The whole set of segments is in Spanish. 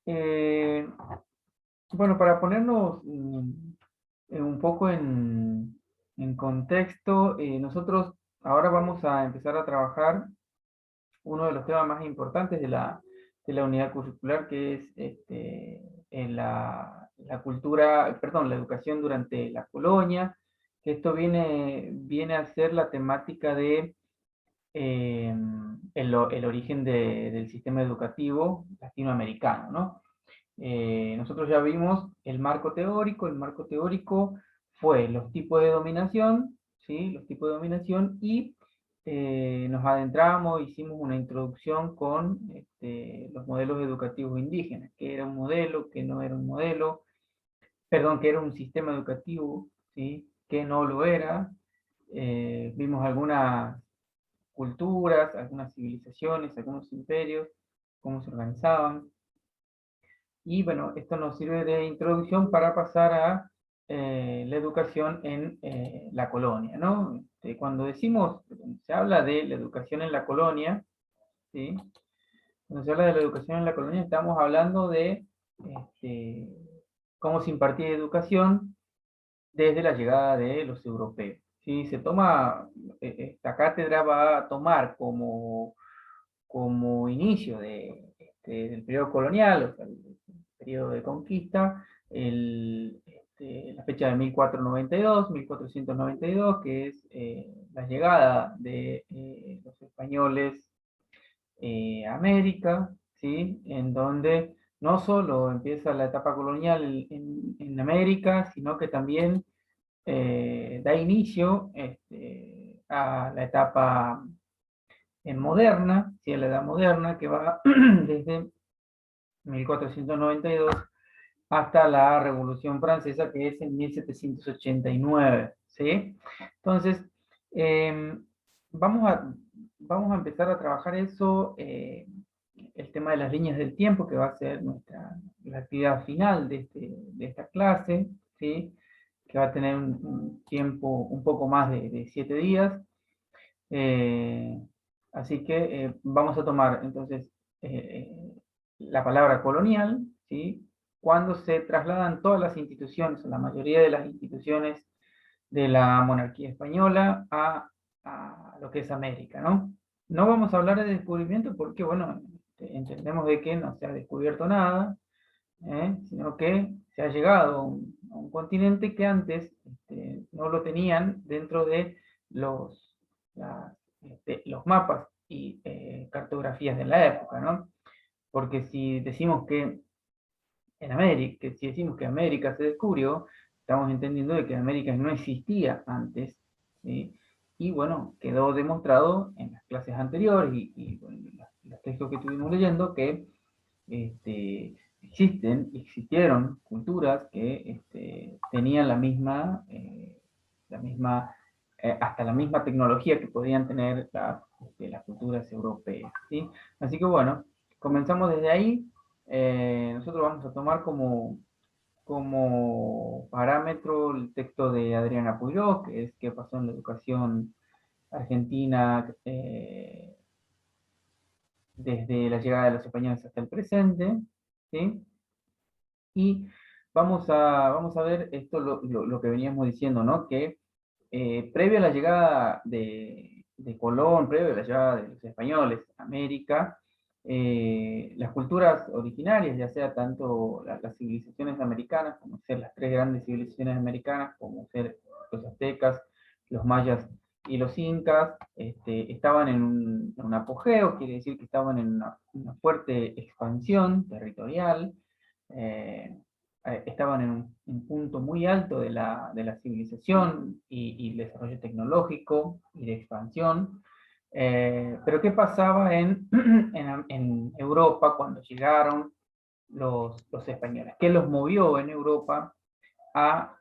Eh, bueno, para ponernos un poco en contexto, nosotros ahora vamos a empezar a trabajar uno de los temas más importantes de la unidad curricular, que es en la cultura, perdón, la educación durante la colonia, que esto viene a ser la temática de el origen del sistema educativo latinoamericano, ¿no? Nosotros ya vimos el marco teórico fue los tipos de dominación, ¿sí? Los tipos de dominación y nos adentramos, hicimos una introducción con los modelos educativos indígenas, que era un modelo, que no era un modelo, perdón, que era un sistema educativo, ¿sí? Que no lo era. Vimos algunas culturas, algunas civilizaciones, algunos imperios, cómo se organizaban. Y bueno, esto nos sirve de introducción para pasar a la educación en la colonia, ¿no? Cuando decimos, se habla de la educación en la colonia, ¿sí? Cuando se habla de la educación en la colonia, estamos hablando de este, cómo se impartía educación desde la llegada de los europeos. ¿Sí? Se toma, esta cátedra va a tomar como inicio del periodo colonial, o sea, el periodo de conquista, la fecha de 1492, que es la llegada de los españoles a América, ¿sí? En donde no solo empieza la etapa colonial en América, sino que también da inicio a la etapa en moderna, ¿sí? A la edad moderna, que va desde 1492 hasta la Revolución Francesa, que es en 1789, ¿sí? Entonces, eh, vamos, a, vamos a empezar a trabajar eso, el tema de las líneas del tiempo, que va a ser la actividad final de esta clase, ¿sí? Que va a tener un tiempo un poco más de 7 días. Eh, Así que vamos a tomar entonces la palabra colonial, ¿sí? Cuando se trasladan todas las instituciones, la mayoría de las instituciones de la monarquía española a lo que es América, ¿no? No vamos a hablar de descubrimiento porque, bueno, entendemos de que no se ha descubierto nada, sino que se ha llegado a un continente que antes no lo tenían dentro de los mapas y cartografías de la época, ¿no? Porque si decimos que si decimos que América se descubrió, estamos entendiendo de que América no existía antes, ¿sí? Y bueno, quedó demostrado en las clases anteriores bueno, los textos que estuvimos leyendo que existieron culturas que tenían hasta la misma tecnología que podían tener las culturas europeas, ¿sí? Así que bueno, comenzamos desde ahí. Nosotros vamos a tomar como parámetro el texto de Adriana Puigó, que es qué pasó en la educación argentina desde la llegada de los españoles hasta el presente, ¿sí? Y vamos a ver esto, lo que veníamos diciendo, ¿no? Que previo a la llegada de Colón, previo a la llegada de los españoles a América, las culturas originarias, ya sea tanto las civilizaciones americanas, como ser las tres grandes civilizaciones americanas, como ser los aztecas, los mayas y los incas, estaban en un apogeo, quiere decir que estaban en una fuerte expansión territorial, eh, estaban en un punto muy alto de la civilización y el desarrollo tecnológico y de expansión. Pero ¿qué pasaba en Europa cuando llegaron los españoles? ¿Qué los movió en Europa a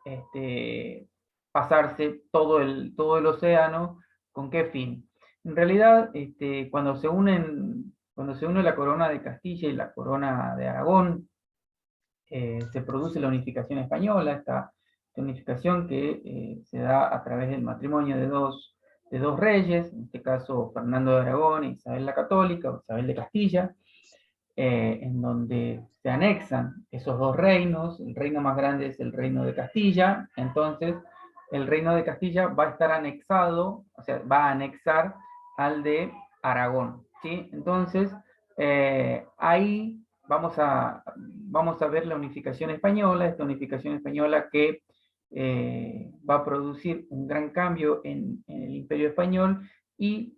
pasarse todo el océano? ¿Con qué fin? En realidad, cuando se une la corona de Castilla y la corona de Aragón, se produce la unificación española, esta unificación que se da a través del matrimonio de dos reyes, en este caso Fernando de Aragón e Isabel la Católica, o Isabel de Castilla. en donde se anexan esos dos reinos. El reino más grande es el reino de Castilla, entonces el reino de Castilla va a estar anexado, o sea, va a anexar al de Aragón, ¿sí? Entonces, ahí vamos a ver la unificación española, esta unificación española que va a producir un gran cambio en el Imperio Español y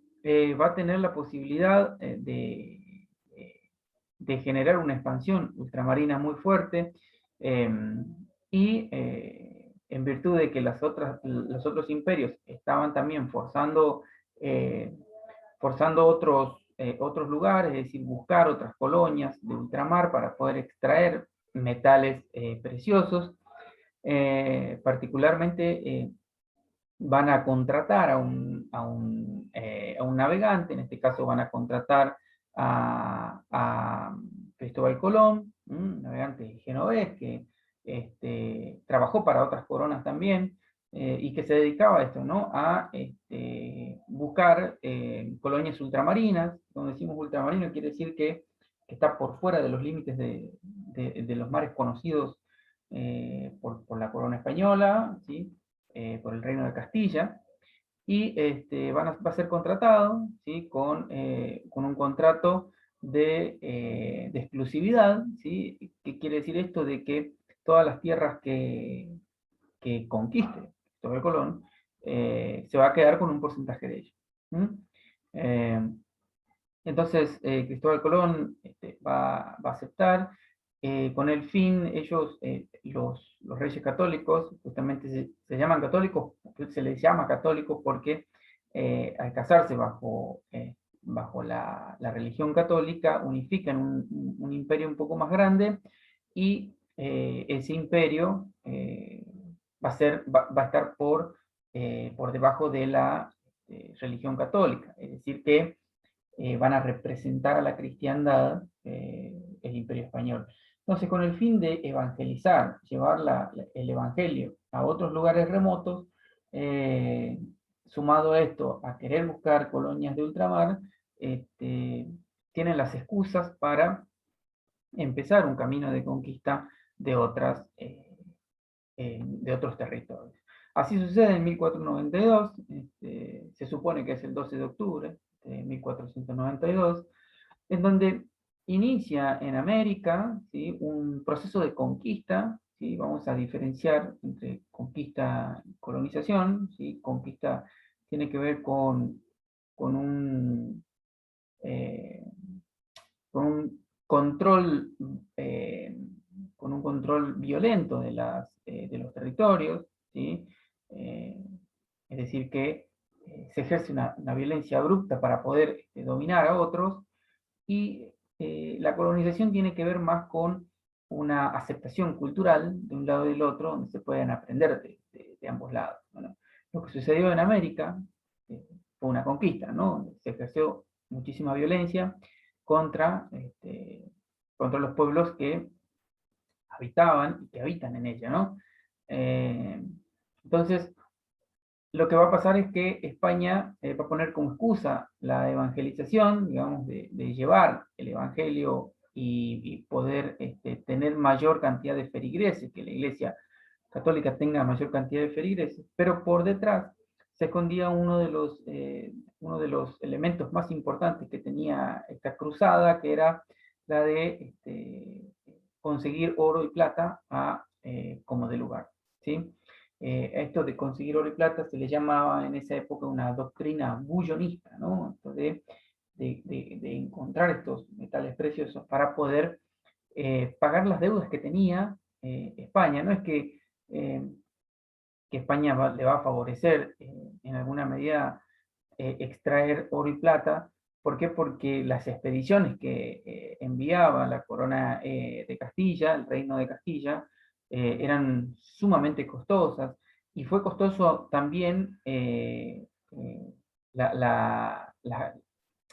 va a tener la posibilidad de generar una expansión ultramarina muy fuerte y en virtud de que los otros imperios estaban también forzando otros lugares, es decir, buscar otras colonias de ultramar para poder extraer metales preciosos. Particularmente van a contratar a un navegante, en este caso van a contratar a Cristóbal Colón, un navegante genovés que trabajó para otras coronas también, y que se dedicaba a esto, ¿no? A buscar colonias ultramarinas. Cuando decimos ultramarino quiere decir que está por fuera de los límites de los mares conocidos por la corona española, ¿sí? Por el reino de Castilla, y va a ser contratado, ¿sí? Con un contrato de exclusividad, ¿sí? ¿Qué quiere decir esto? De que todas las tierras que conquiste Cristóbal Colón se va a quedar con un porcentaje de ellos. Eh, entonces, Cristóbal Colón va a aceptar, con el fin, los reyes católicos, justamente se llaman católicos, se les llama católicos porque al casarse bajo la religión católica, unifican un imperio un poco más grande y ese imperio va a estar por debajo de la religión católica, es decir, que van a representar a la cristiandad, el Imperio Español. Entonces, con el fin de evangelizar, llevar el Evangelio a otros lugares remotos, sumado a esto, a querer buscar colonias de ultramar, tienen las excusas para empezar un camino de conquista de otros territorios. Así sucede en 1492, se supone que es el 12 de octubre de 1492, en donde inicia en América, ¿sí? Un proceso de conquista, ¿sí? Vamos a diferenciar entre conquista y colonización, ¿sí? Conquista tiene que ver con un, eh, con un control, con un control violento de los territorios, ¿sí? Eh, es decir, que se ejerce una violencia abrupta para poder dominar a otros, y la colonización tiene que ver más con una aceptación cultural de un lado y del otro, donde se pueden aprender de ambos lados. Bueno, lo que sucedió en América fue una conquista, ¿no? Se ejerció muchísima violencia contra, contra los pueblos que habitaban y que habitan en ella, ¿no? Eh, entonces, lo que va a pasar es que España va a poner como excusa la evangelización, digamos, de llevar el evangelio y poder tener mayor cantidad de feligreses, que la Iglesia Católica tenga mayor cantidad de feligreses, pero por detrás se escondía uno de los elementos más importantes que tenía esta cruzada, que era la de conseguir oro y plata como de lugar, ¿sí? Esto de conseguir oro y plata se le llamaba en esa época una doctrina bullonista, ¿no? Entonces, de encontrar estos metales preciosos para poder pagar las deudas que tenía España. No es que España le va a favorecer en alguna medida extraer oro y plata. ¿Por qué? Porque las expediciones que enviaba la corona de Castilla, el reino de Castilla, eran sumamente costosas, y fue costoso también la, la, la,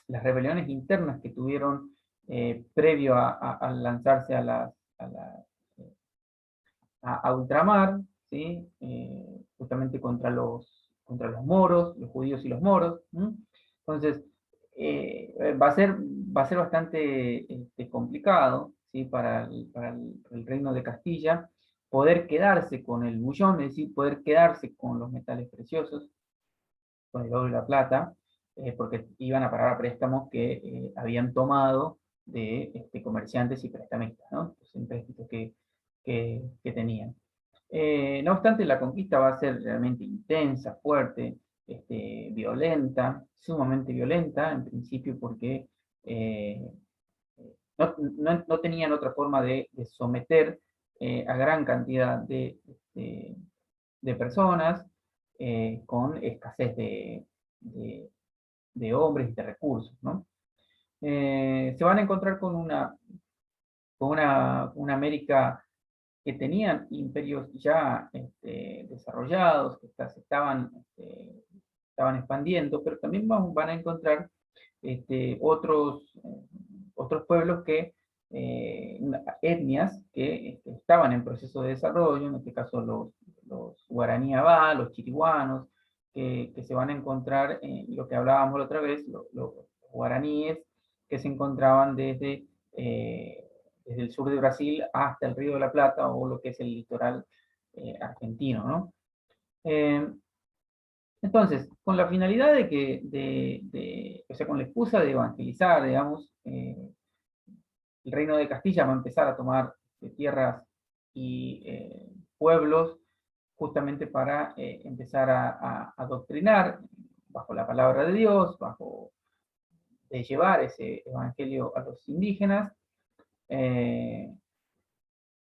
las rebeliones internas que tuvieron previo a lanzarse a ultramar, ¿sí? Justamente contra los moros, los judíos y los moros. ¿Mm? Entonces, va a ser bastante complicado, ¿sí? Para el Reino de Castilla poder quedarse con el bullón, es decir, poder quedarse con los metales preciosos, con el oro y la plata, porque iban a pagar a préstamos que habían tomado de comerciantes y prestamistas, ¿no? Los empréstitos que tenían. No obstante, la conquista va a ser realmente intensa, fuerte, violenta, sumamente violenta, en principio porque eh, no tenían otra forma de someter a gran cantidad de personas con escasez de, de hombres y de recursos, ¿no? Se van a encontrar con una América que tenían imperios ya desarrollados, que estaban expandiendo, pero también van a encontrar otros pueblos etnias que estaban en proceso de desarrollo, en este caso los guaraní abá, los chiriguanos, que se van a encontrar, lo que hablábamos la otra vez, los guaraníes que se encontraban desde el sur de Brasil hasta el Río de la Plata o lo que es el litoral argentino, ¿no? Eh, entonces, con la finalidad o sea, con la excusa de evangelizar, digamos, el reino de Castilla va a empezar a tomar tierras y pueblos justamente para empezar a adoctrinar bajo la palabra de Dios, de llevar ese evangelio a los indígenas. Eh,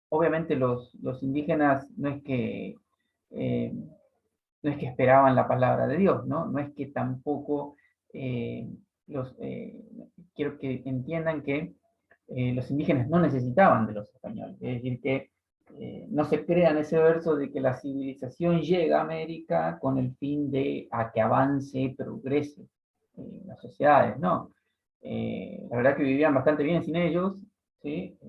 Obviamente los indígenas eh, no es que esperaban la palabra de Dios, ¿no? No es que tampoco eh, los, eh, quiero que entiendan que los indígenas no necesitaban de los españoles, es decir, que no se crean ese verso de que la civilización llega a América con el fin de a que avance, progrese las sociedades, ¿no? La verdad que vivían bastante bien sin ellos, ¿sí?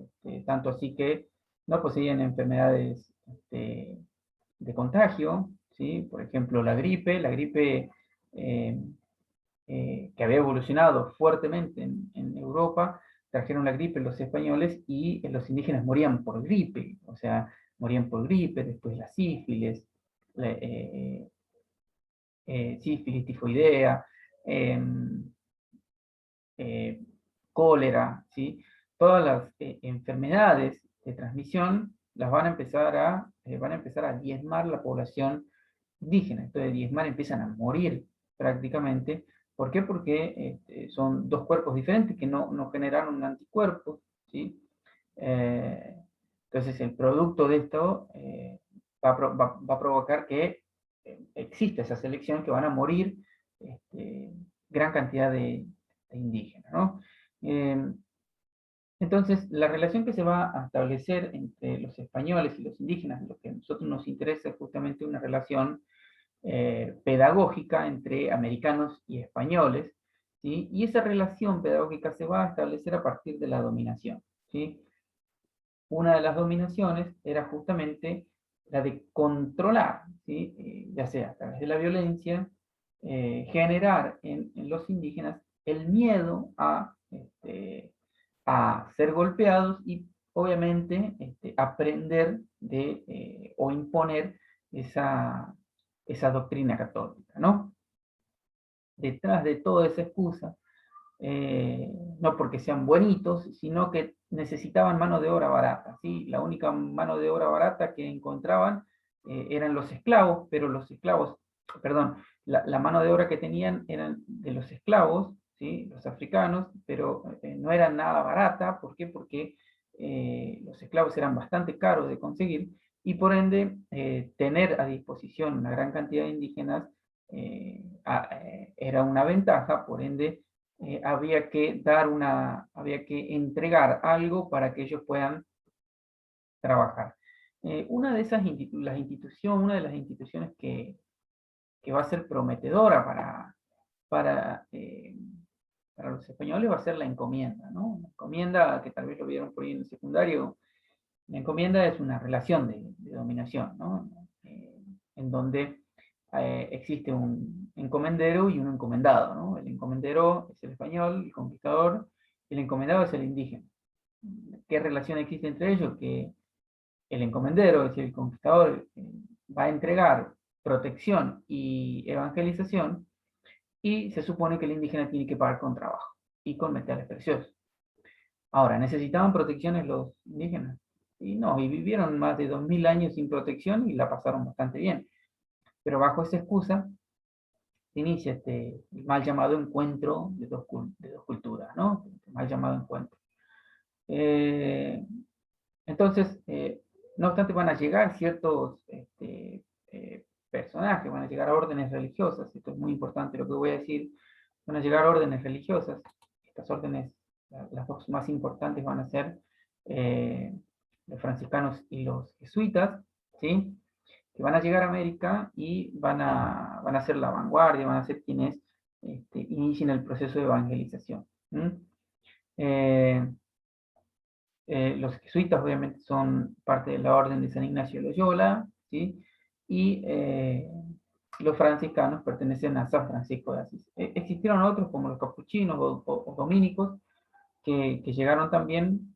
Tanto así que no poseían enfermedades de contagio, ¿sí? Por ejemplo, la gripe eh, que había evolucionado fuertemente en Europa, trajeron la gripe los españoles y los indígenas morían por gripe, o sea, morían por gripe, después la sífilis, sífilis tifoidea, eh, eh, cólera, ¿sí? Todas las enfermedades de transmisión las van a empezar a diezmar la población indígena. Entonces, diezmar empiezan a morir prácticamente. ¿Por qué? Porque son dos cuerpos diferentes que no generaron anticuerpos, ¿sí? Eh, entonces, el producto de esto va a provocar que exista esa selección que van a morir gran cantidad de indígenas, ¿no? Eh, entonces, la relación que se va a establecer entre los españoles y los indígenas, lo que a nosotros nos interesa es justamente una relación pedagógica entre americanos y españoles, ¿sí? Y esa relación pedagógica se va a establecer a partir de la dominación, ¿sí? Una de las dominaciones era justamente la de controlar, ¿sí? Ya sea a través de la violencia, generar en los indígenas el miedo a ser golpeados y obviamente aprender o imponer esa doctrina católica, ¿no? Detrás de toda esa excusa, no porque sean bonitos, sino que necesitaban mano de obra barata, ¿sí? La única mano de obra barata que encontraban eran los esclavos, pero los esclavos, perdón, la mano de obra que tenían eran de los esclavos, ¿sí? Los africanos, pero no era nada barata. ¿Por qué? Porque los esclavos eran bastante caros de conseguir y por ende tener a disposición una gran cantidad de indígenas era una ventaja. Por ende había que entregar algo para que ellos puedan trabajar. Una de una de las instituciones que va a ser prometedora para los españoles va a ser la encomienda, ¿no? La encomienda, que tal vez lo vieron por ahí en el secundario, la encomienda es una relación de dominación, ¿no? En donde existe un encomendero y un encomendado, ¿no? El encomendero es el español, el conquistador, y el encomendado es el indígena. ¿Qué relación existe entre ellos? Que el encomendero, es decir, el conquistador, va a entregar protección y evangelización, y se supone que el indígena tiene que pagar con trabajo y con metales preciosos. Ahora, ¿necesitaban protecciones los indígenas? Y no, y vivieron más de 2000 años sin protección y la pasaron bastante bien. Pero bajo esa excusa se inicia este mal llamado encuentro de dos culturas, ¿no? Mal llamado encuentro. Eh, entonces, no obstante, van a llegar ciertos personajes, van a llegar a órdenes religiosas, esto es muy importante lo que voy a decir, van a llegar a órdenes religiosas, estas órdenes, las dos más importantes van a ser los franciscanos y los jesuitas, ¿sí? Que van a llegar a América y van a ser la vanguardia, van a ser quienes inicien el proceso de evangelización. Eh, los jesuitas obviamente son parte de la orden de San Ignacio de Loyola, ¿sí? Y los franciscanos pertenecen a San Francisco de Asís. Existieron otros como los capuchinos o dominicos que llegaron también,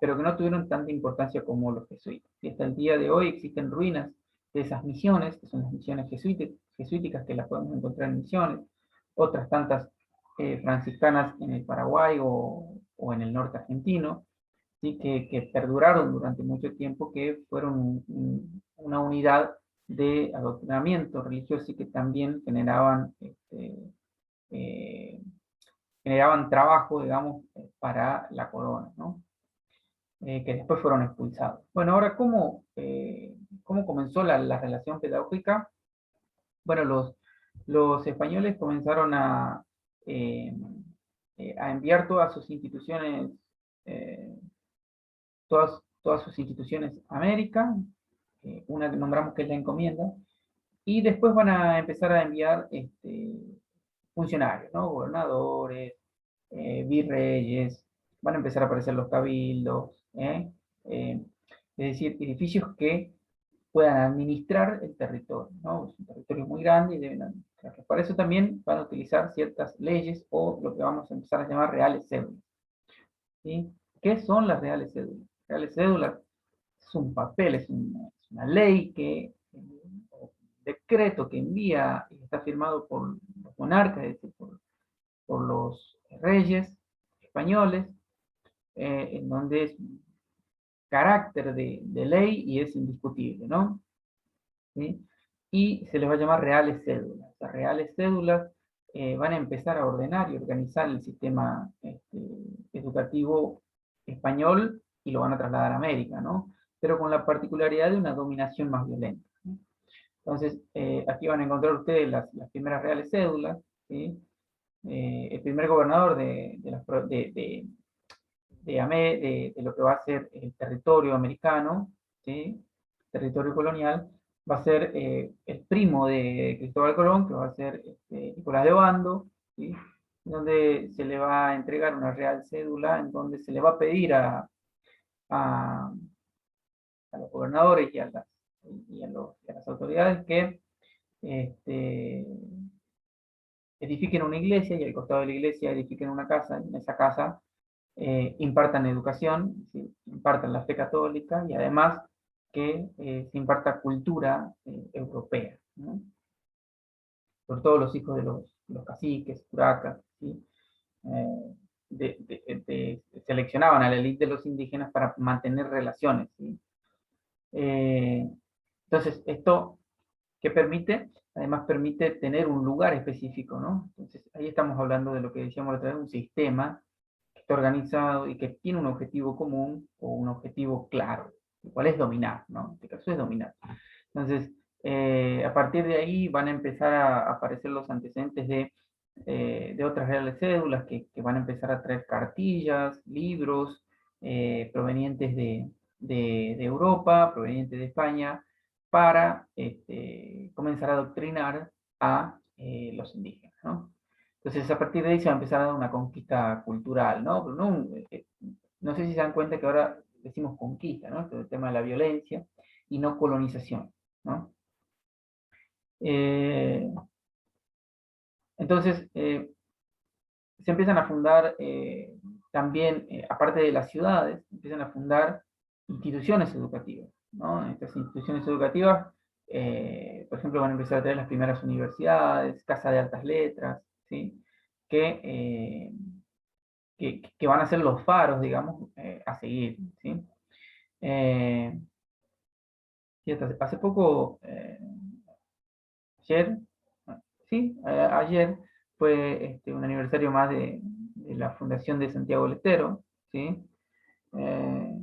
pero que no tuvieron tanta importancia como los jesuitas. Y hasta el día de hoy existen ruinas de esas misiones, que son las misiones jesuíticas, que las podemos encontrar en Misiones, otras tantas franciscanas en el Paraguay o en el norte argentino, ¿sí? Que perduraron durante mucho tiempo, que fueron una unidad de adoctrinamiento religioso y que también eh, generaban trabajo, digamos, para la corona, ¿no? Que después fueron expulsados. Bueno, ahora, ¿cómo comenzó la relación pedagógica? Bueno, los españoles comenzaron eh, a enviar eh, todas sus instituciones a América, una que nombramos que es la encomienda, y después van a empezar a enviar funcionarios, ¿no? Gobernadores, virreyes, van a empezar a aparecer los cabildos, Eh, es decir, edificios que puedan administrar el territorio, ¿no? Es un territorio muy grande y deben administrarlo. Para eso también van a utilizar ciertas leyes o lo que vamos a empezar a llamar reales cédulas, ¿sí? ¿Qué son las reales cédulas? Reales cédulas es un papel, es una ley un decreto que envía y está firmado por los monarcas, es decir, por los reyes españoles, en donde es carácter de ley y es indiscutible, ¿no? ¿Sí? Y se les va a llamar reales cédulas. Las reales cédulas van a empezar a ordenar y organizar el sistema educativo español y lo van a trasladar a América, ¿no? Pero con la particularidad de una dominación más violenta, ¿no? Entonces, aquí van a encontrar ustedes las primeras reales cédulas, ¿sí? El primer gobernador de lo que va a ser el territorio americano, ¿sí? Territorio colonial, va a ser el primo de Cristóbal Colón, que va a ser Nicolás de Obando, ¿sí? Donde se le va a entregar una real cédula, en donde se le va a pedir a, a los gobernadores y a las autoridades que este, edifiquen una iglesia y al costado de la iglesia edifiquen una casa, y en esa casa impartan educación, ¿sí? Impartan la fe católica y además que se imparta cultura europea, ¿no? Por todos los hijos de los caciques, curacas, ¿sí? Eh, seleccionaban a la élite de los indígenas para mantener relaciones, ¿sí? Eh, entonces, esto, ¿qué permite? Además permite tener un lugar específico, ¿no? Entonces, ahí estamos hablando de lo que decíamos la otra vez, un sistema que está organizado y que tiene un objetivo común o un objetivo claro, el cual es dominar, ¿no? En este caso es dominar. Entonces, a partir de ahí van a empezar a aparecer los antecedentes de otras reales cédulas que van a empezar a traer cartillas, libros provenientes de Europa, provenientes de España, para comenzar a adoctrinar a los indígenas, ¿no? Entonces, a partir de ahí se va a empezar a dar una conquista cultural, ¿no? Pero no sé si se dan cuenta que ahora decimos conquista, ¿no? Este es el tema de la violencia y no colonización, ¿no? Eh, entonces, se empiezan a fundar también, aparte de las ciudades, empiezan a fundar instituciones educativas, ¿no? Estas instituciones educativas, por ejemplo, van a empezar a tener las primeras universidades, casas de altas letras, ¿sí? Que, que van a ser los faros, digamos, a seguir, ¿sí? Eh, y hace poco, ayer, sí, ayer fue un aniversario más de la fundación de Santiago del Estero, ¿sí? Eh,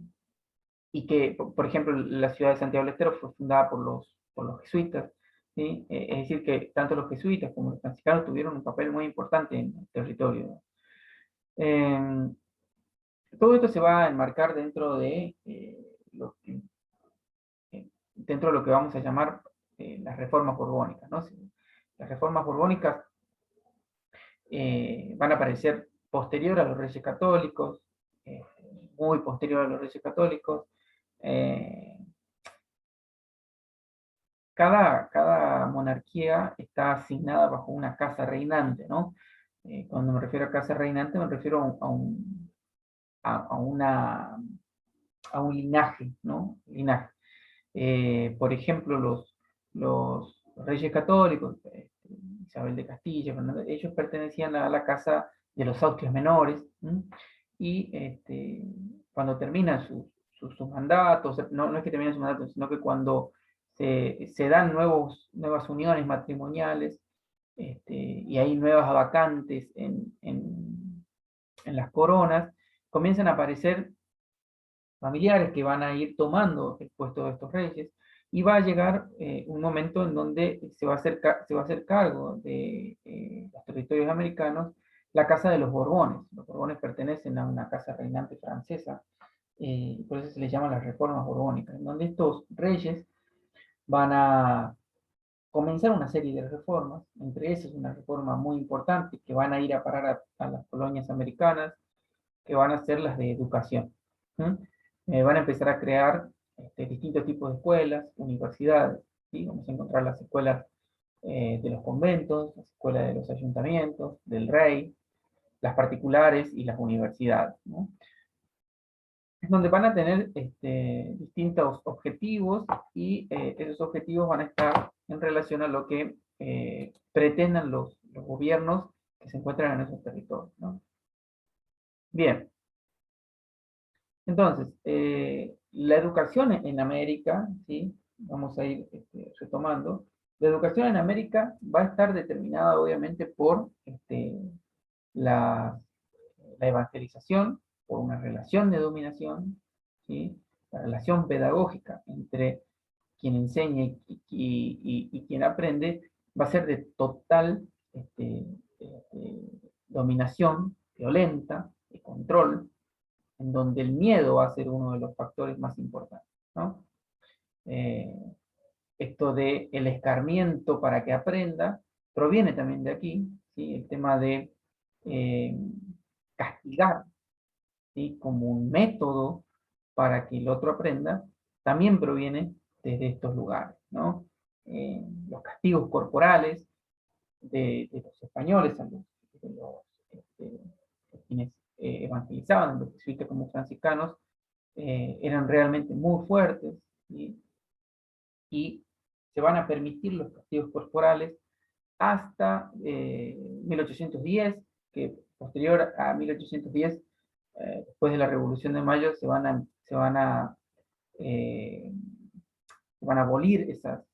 y que, por ejemplo, la ciudad de Santiago del Estero fue fundada por los jesuitas, ¿sí? Es decir, que tanto los jesuitas como los franciscanos tuvieron un papel muy importante en el territorio. Eh, Todo esto se va a enmarcar dentro de, dentro de lo que vamos a llamar las reformas borbónicas, ¿no? Las reformas borbónicas van a aparecer posterior a los Reyes Católicos, eh, muy posterior a los Reyes Católicos. Eh, cada monarquía está asignada bajo una casa reinante, ¿no? Cuando me refiero a casa reinante, me refiero a una, a un linaje, ¿no? Linaje. Por ejemplo, los reyes católicos, Isabel de Castilla, Fernando, ellos pertenecían a la casa de los Austrias menores, ¿m? Y cuando terminan sus mandatos, no es que terminen sus mandatos, sino que cuando se dan nuevas uniones matrimoniales, y hay nuevas vacantes en las coronas, comienzan a aparecer familiares que van a ir tomando el puesto de estos reyes, y va a llegar un momento en donde se va a hacer cargo de los territorios americanos la casa de los Borbones. Los Borbones pertenecen a una casa reinante francesa, por eso se les llama las reformas borbónicas, en donde estos reyes van a comenzar una serie de reformas, entre esas una reforma muy importante que van a ir a parar a las colonias americanas, que van a ser las de educación. ¿Mm? Van a empezar a crear distintos tipos de escuelas, universidades, ¿sí? Vamos a encontrar las escuelas de los conventos, las escuelas de los ayuntamientos, del rey, las particulares y las universidades, ¿no? Es donde van a tener distintos objetivos, y esos objetivos van a estar en relación a lo que pretendan los gobiernos que se encuentran en esos territorios, ¿no? Bien, entonces, la educación en América, ¿sí? Vamos a ir retomando. La educación en América va a estar determinada obviamente por la, la evangelización, por una relación de dominación, ¿sí? La relación pedagógica entre quien enseña y quien aprende va a ser de total dominación violenta, de control, en donde el miedo va a ser uno de los factores más importantes, ¿no? Eh, Esto de el escarmiento para que aprenda proviene también de aquí, ¿sí? El tema de eh, castigar, ¿sí? Como un método para que el otro aprenda, también proviene desde estos lugares, ¿no? Los castigos corporales de los españoles, de los quienes evangelizaban, los jesuitas como franciscanos, eran realmente muy fuertes, ¿sí? Y se van a permitir los castigos corporales hasta 1810, que posterior a 1810, después de la Revolución de Mayo, eh, se van a abolir esas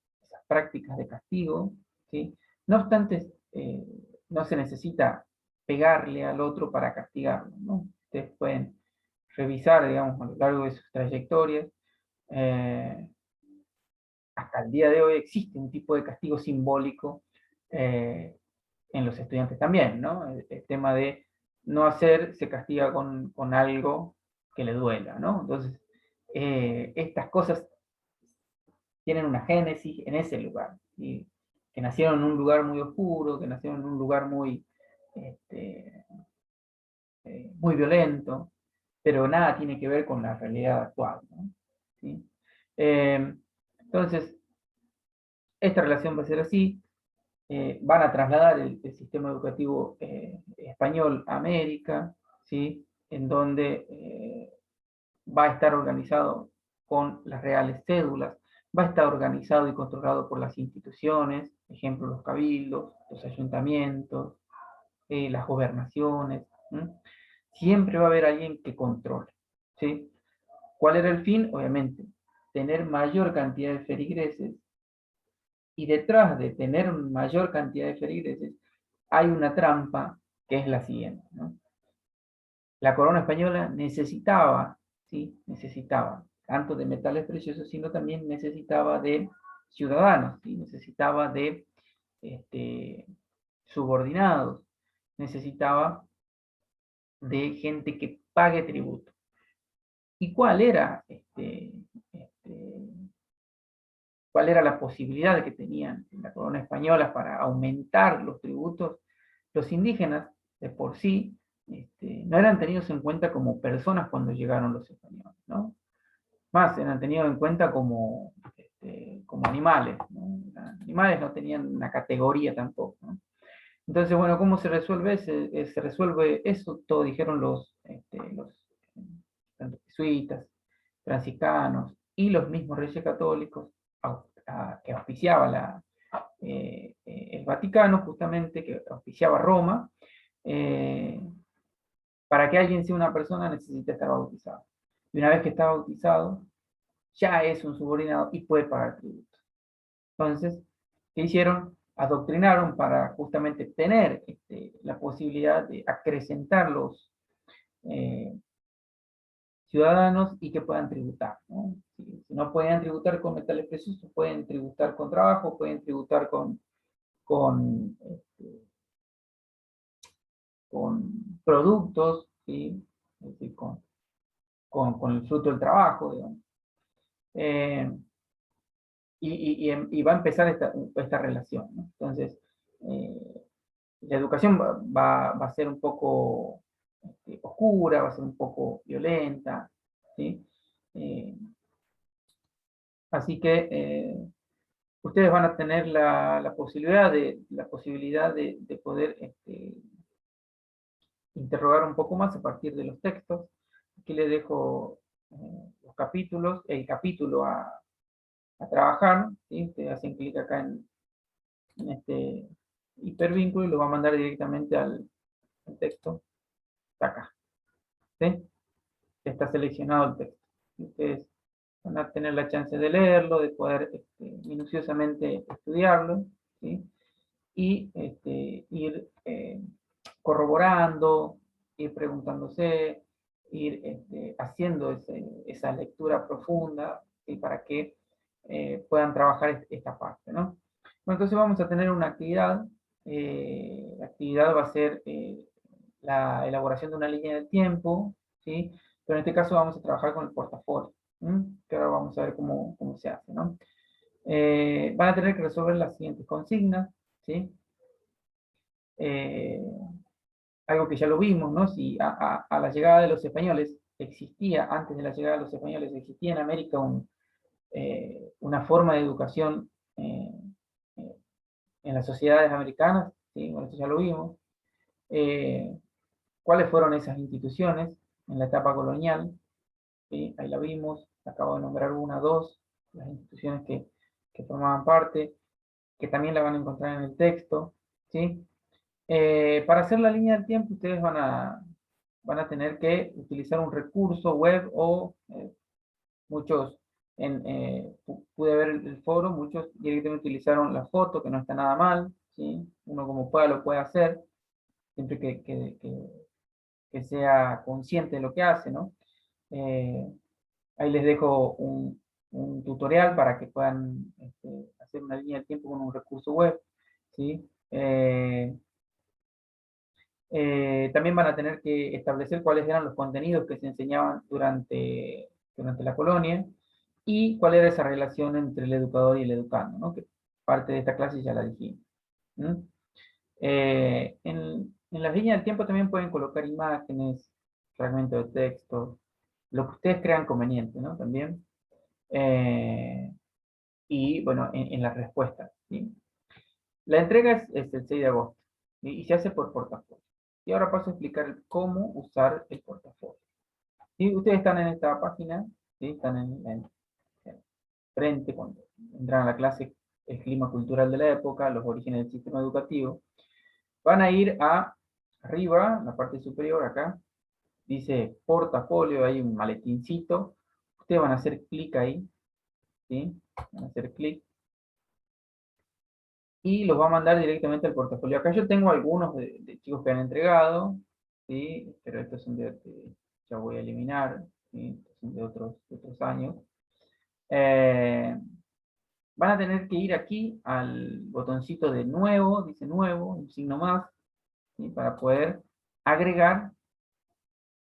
prácticas de castigo, ¿sí? No obstante, no se necesita pegarle al otro para castigarlo, ¿no? Ustedes pueden revisar, digamos, a lo largo de sus trayectorias. eh, Hasta el día de hoy existe un tipo de castigo simbólico eh, en los estudiantes también, ¿no? El tema de no hacer se castiga con algo que le duela, ¿no? Entonces, estas cosas tienen una génesis en ese lugar, ¿sí? Que nacieron en un lugar muy oscuro, que nacieron en un lugar este, muy violento, pero nada tiene que ver con la realidad actual, ¿no? ¿Sí? Entonces, Esta relación va a ser así. Van a trasladar el sistema educativo español a América, ¿sí? En donde va a estar organizado con las reales cédulas, va a estar organizado y controlado por las instituciones, ejemplo, los cabildos, los ayuntamientos, las gobernaciones. ¿Mm? Siempre va a haber alguien que controle, ¿sí? ¿Cuál era el fin? Obviamente, tener mayor cantidad de feligreses, y detrás de tener mayor cantidad de feligreses hay una trampa que es la siguiente, ¿no? La corona española necesitaba, ¿sí? Necesitaba tanto de metales preciosos, sino también necesitaba de ciudadanos, ¿sí? Necesitaba de subordinados, necesitaba de gente que pague tributo. ¿Y cuál era la posibilidad que tenían en la corona española para aumentar los tributos? Los indígenas, de por sí, no eran tenidos en cuenta como personas cuando llegaron los españoles, ¿no? Más eran tenidos en cuenta como animales, ¿no? Animales no tenían una categoría tampoco, ¿no? Entonces, bueno, ¿cómo se resuelve? Se resuelve eso, todo dijeron tanto jesuitas, franciscanos y los mismos reyes católicos que auspiciaba el Vaticano, justamente, que auspiciaba Roma. eh, para que alguien sea una persona necesita estar bautizado. Y una vez que está bautizado, ya es un subordinado y puede pagar tributo. Entonces, ¿qué hicieron? Adoctrinaron para justamente tener la posibilidad de acrecentar los eh, ciudadanos y que puedan tributar, ¿no? Si no pueden tributar con metales preciosos, pueden tributar con trabajo, pueden tributar con, este, con productos, ¿sí? Es decir, con el fruto del trabajo, digamos. Eh, y va a empezar esta relación, ¿no? Entonces, eh, la educación va a ser un poco oscura, va a ser un poco violenta, ¿sí? Eh, así que ustedes van a tener la posibilidad de poder interrogar un poco más a partir de los textos. Aquí les dejo los capítulos, el capítulo a trabajar, ¿sí? Ustedes hacen clic acá en este hipervínculo y lo va a mandar directamente al texto, acá, ¿sí? Está seleccionado el texto. Ustedes van a tener la chance de leerlo, de poder minuciosamente estudiarlo, ¿sí? Y ir corroborando, ir preguntándose, ir haciendo esa lectura profunda, ¿sí? Para que puedan trabajar esta parte, ¿no? Bueno, entonces vamos a tener una actividad. La actividad va a ser la elaboración de una línea del tiempo, ¿sí? Pero en este caso vamos a trabajar con el portafolio, ¿sí? Que ahora vamos a ver cómo se hace, ¿no? Van a tener que resolver las siguientes consignas, ¿sí? Eh, algo que ya lo vimos, ¿no? Si a la llegada de los españoles existía, antes de la llegada de los españoles, existía en América una forma de educación eh, en las sociedades americanas, ¿sí? Bueno, eso ya lo vimos. ¿Cuáles fueron esas instituciones en la etapa colonial? ¿Sí? Ahí la vimos, acabo de nombrar una, dos, las instituciones que formaban parte, que también la van a encontrar en el texto, ¿sí? Para hacer la línea del tiempo, ustedes van a tener que utilizar un recurso web o muchos, pude ver el foro, muchos directamente utilizaron la foto, que no está nada mal, ¿sí? Uno como pueda lo puede hacer, siempre que sea consciente de lo que hace, ¿no? Eh, ahí les dejo un tutorial para que puedan hacer una línea de tiempo con un recurso web, ¿sí? También van a tener que establecer cuáles eran los contenidos que se enseñaban durante la colonia y cuál era esa relación entre el educador y el educando, ¿no? Que parte de esta clase ya la dijimos. En las líneas del tiempo también pueden colocar imágenes, fragmentos de texto, lo que ustedes crean conveniente, ¿no? También. Eh, y bueno, en las respuestas, ¿sí? La entrega es el 6 de agosto, ¿sí? Y se hace por portafolio. Y ahora paso a explicar cómo usar el portafolio. ¿Sí? Ustedes están en esta página, ¿sí? Están en frente cuando entran a la clase el clima cultural de la época, los orígenes del sistema educativo. Van a ir a arriba, en la parte superior acá, dice portafolio, hay un maletincito. Ustedes van a hacer clic ahí, ¿sí? Van a hacer clic y los va a mandar directamente al portafolio. Acá yo tengo algunos de chicos que han entregado, ¿sí? Pero estos son ya voy a eliminar, ¿sí? Estos son de otros años. Van a tener que ir aquí al botoncito de nuevo, dice nuevo, un signo más, ¿sí? Para poder agregar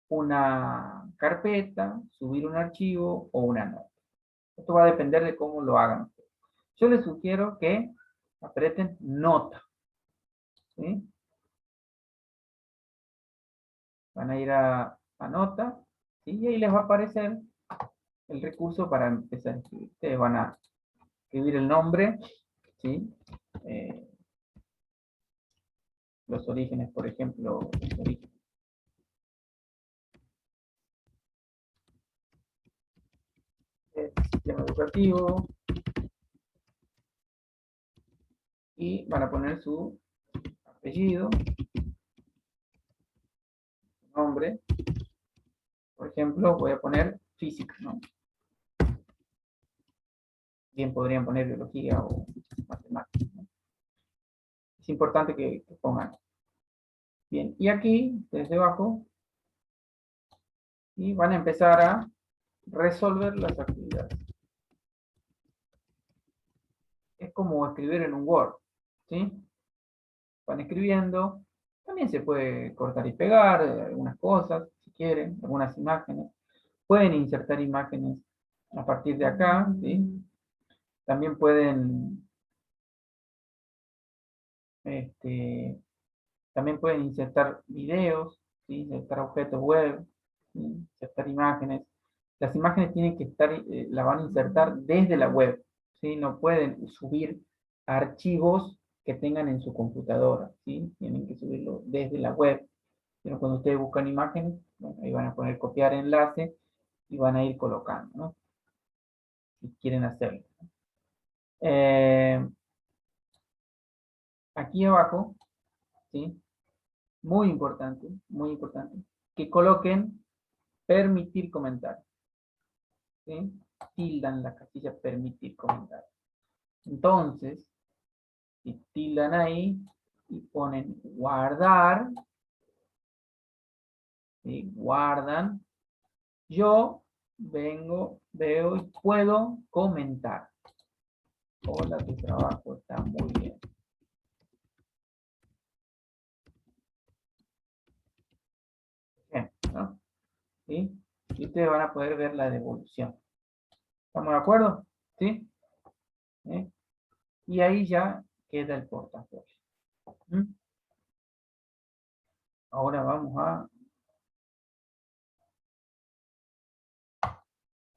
una carpeta, subir un archivo o una nota. Esto va a depender de cómo lo hagan. Yo les sugiero que aprieten nota, ¿sí? Van a ir a nota, ¿sí? Y ahí les va a aparecer el recurso para empezar a escribir. Ustedes van a escribir el nombre, ¿sí? Eh, los orígenes, por ejemplo, los orígenes. El sistema educativo, y van a poner su apellido, su nombre. Por ejemplo, voy a poner física, ¿no? Bien podrían poner biología o matemáticas, ¿no? Es importante que pongan. Bien, y aquí, desde abajo, y van a empezar a resolver las actividades. Es como escribir en un Word, ¿sí? Van escribiendo, también se puede cortar y pegar algunas cosas, si quieren, algunas imágenes. Pueden insertar imágenes a partir de acá, ¿sí? También pueden, este, también pueden insertar videos, ¿sí? Insertar objetos web, ¿sí? Insertar imágenes. Las imágenes tienen que estar, la van a insertar desde la web, ¿sí? No pueden subir archivos que tengan en su computadora, ¿sí? Tienen que subirlo desde la web. Pero cuando ustedes buscan imágenes, bueno, ahí van a poner copiar enlace y van a ir colocando, ¿no? Si quieren hacerlo. Eh, aquí abajo, ¿sí? Muy importante, que coloquen permitir comentar, ¿sí? Tildan la casilla permitir comentar. Entonces, si tildan ahí y ponen guardar, ¿sí? Guardan, yo vengo, veo y puedo comentar. Hola, tu trabajo está muy bien. Bien, ¿no? ¿Sí? Y ustedes van a poder ver la devolución. ¿Estamos de acuerdo? ¿Sí? ¿Sí? Y ahí ya queda el portafolio. ¿Mm? Ahora vamos a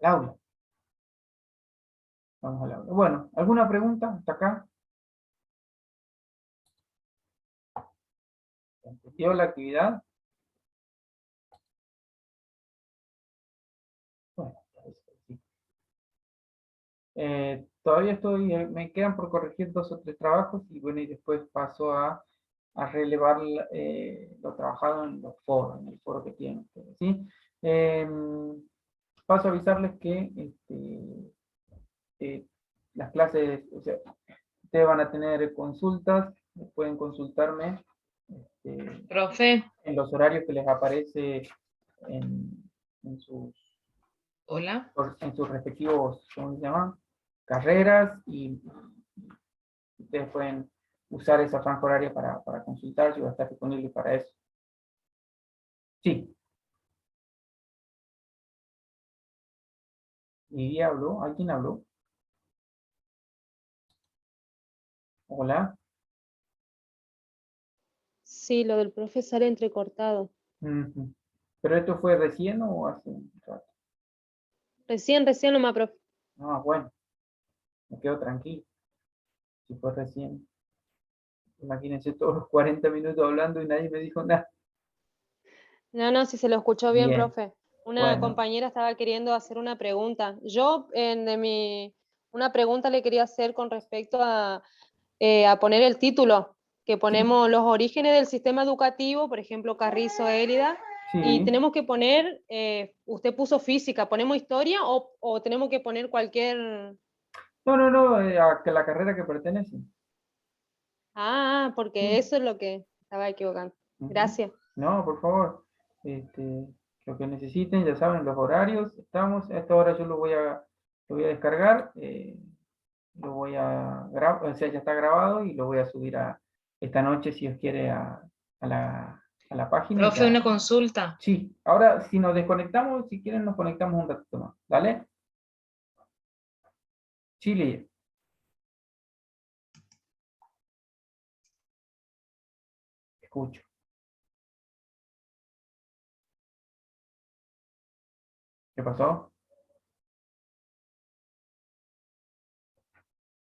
Laura. Vamos a Laura. Bueno, ¿alguna pregunta hasta acá? ¿Entendió la actividad? Bueno, parece que sí. Todavía estoy, me quedan por corregir 2 o 3 trabajos y bueno, y después paso a relevar lo trabajado en los foros, en el foro que tienen ustedes, ¿sí? Paso a avisarles que eh, las clases, o sea, ustedes van a tener consultas, pueden consultarme Profe, en los horarios que les aparece en, en sus, hola. en sus respectivos, ¿cómo se llama? Carreras, y ustedes pueden usar esa franja horaria para consultar, yo voy a estar disponible para eso. Sí, Lidia habló, ¿alguien habló? Hola. Sí, lo del profe sale entrecortado. Ujú. ¿Pero esto fue recién o hace un rato? Recién nomás, profe. Ah, bueno. me quedo tranquilo. Si fue recién. Imagínense todos los 40 minutos hablando y nadie me dijo nada. No, no, si se lo escuchó bien, Bien, profe. Una bueno, compañera estaba queriendo hacer una pregunta. Yo, una pregunta le quería hacer con respecto a poner el título, que sí, ponemos los orígenes del sistema educativo, por ejemplo, Carrizo, Élida, y sí. tenemos que poner, usted puso física, ¿ponemos historia o tenemos que poner cualquier... No, no, no, a que la carrera que pertenece. porque Sí. eso es lo que estaba equivocando. Ujú. Gracias. No, por favor. Lo que necesiten, ya saben, los horarios. Estamos, a esta hora yo lo voy a descargar, lo voy a grabar, o sea, ya está grabado y lo voy a subir esta noche, si Dios quiere, a la página y Profe, ya. una consulta. Sí, ahora si nos desconectamos, si quieren nos conectamos un ratito más. ¿Dale? Chile, escucho. ¿Qué pasó?